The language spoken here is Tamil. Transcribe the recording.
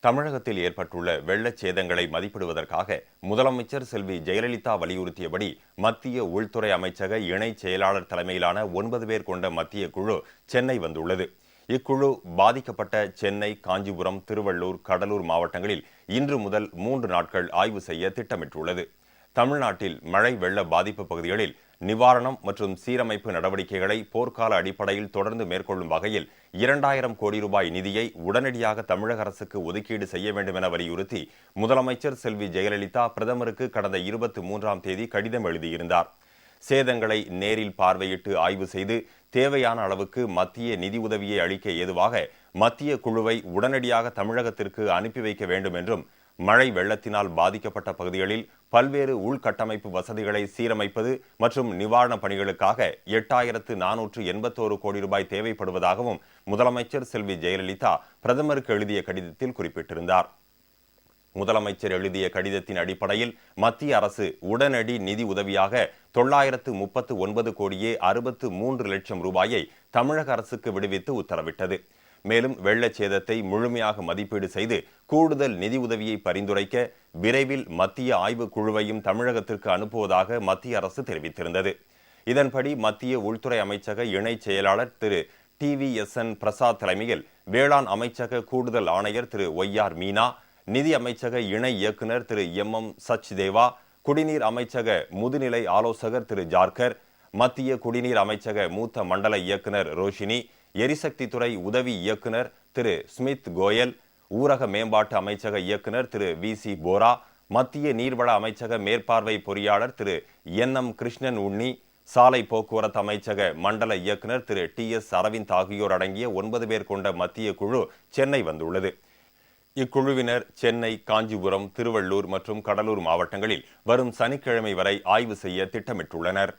தமிழகத்தில் ஏற்பட்டுள்ள வெள்ளச் சேதங்களை மதிப்பிடுவதற்காக முதலமைச்சர் செல்வி ஜெயலலிதா வலியுறுத்தியபடி மத்திய உள்துறை அமைச்சக இணைச் செயலாளர் தலைமையிலான 9 பேர் கொண்ட மத்திய குழு சென்னை வந்துள்ளது. இக்குழு பாதிக்கப்பட்ட சென்னை, காஞ்சிபுரம், திருவள்ளூர், கடலூர் மாவட்டங்களில் இன்று முதல் 3 நாட்கள் ஆய்வு செய்ய திட்டமிட்டுள்ளது. தமிழ்நாட்டில் மழை வெள்ள பாதிப்பு பகுதிகளில் நிவாரணம் மற்றும் சீரமைப்பு நடவடிக்கைகளை போர்க்கால அடிப்படையில் தொடர்ந்து மேற்கொள்ளும் வகையில் 2000 கோடி ரூபாய் நிதியை உடனடியாக தமிழக அரசுக்கு ஒதுக்கீடு செய்ய வேண்டும் என வலியுறுத்தி முதலமைச்சர் செல்வி ஜெயலலிதா பிரதமருக்கு கடந்த 23ஆம் தேதி கடிதம் எழுதியிருந்தார். சேதங்களை நேரில் பார்வையிட்டு ஆய்வு செய்து தேவையான அளவுக்கு மத்திய நிதி உதவியை அளிக்க ஏதுவாக மத்திய குழுவை உடனடியாக தமிழகத்திற்கு அனுப்பி வைக்க வேண்டும் என்றும், மழை வெள்ளத்தினால் பாதிக்கப்பட்ட பகுதிகளில் பல்வேறு உள்கட்டமைப்பு வசதிகளை சீரமைப்பது மற்றும் நிவாரணப் பணிகளுக்காக 8481 கோடி ரூபாய் தேவைப்படுவதாகவும் முதலமைச்சர் செல்வி ஜெயலலிதா பிரதமருக்கு எழுதிய கடிதத்தில் குறிப்பிட்டிருந்தார். முதலமைச்சர் எழுதிய கடிதத்தின் அடிப்படையில் மத்திய அரசு உடனடி நிதி உதவியாக 939 கோடியே 63 லட்சம் ரூபாயை தமிழக அரசுக்கு விடுவித்து உத்தரவிட்டது. மேலும் வெள்ளச் சேதத்தை முழுமையாக மதிப்பீடு செய்து கூடுதல் நிதி உதவியை பரிந்துரைக்க விரைவில் மத்திய ஆய்வுக் குழுவையும் தமிழகத்திற்கு அனுப்புவதாக மத்திய அரசு தெரிவித்திருந்தது. இதன்படி மத்திய உள்துறை அமைச்சக இணைச் செயலாளர் திரு TVSN பிரசாத் தலைமையில் வேளாண் அமைச்சக கூடுதல் ஆணையர் திரு YR மீனா, நிதி அமைச்சக இணை இயக்குநர் திரு MM சச்தேவா, குடிநீர் அமைச்சக முதுநிலை ஆலோசகர் திரு ஜார்கர், மத்திய குடிநீர் அமைச்சக மூத்த மண்டல இயக்குநர் ரோஷினி, எரிசக்தி துறை உதவி இயக்குநர் திரு ஸ்மித் கோயல், ஊரக மேம்பாட்டு அமைச்சக இயக்குநர் திரு VC போரா, மத்திய நீர்வள அமைச்சக மேற்பார்வை பொறியாளர் திரு NM கிருஷ்ணன் உண்ணி, சாலை போக்குவரத்து அமைச்சக மண்டல இயக்குநர் திரு TS அரவிந்த் ஆகியோர் அடங்கிய 9 பேர் கொண்ட மத்திய குழு சென்னை வந்துள்ளது. இக்குழுவினர் சென்னை, காஞ்சிபுரம், திருவள்ளூர் மற்றும் கடலூர் மாவட்டங்களில் வரும் சனிக்கிழமை வரை ஆய்வு செய்ய திட்டமிட்டுள்ளனர்.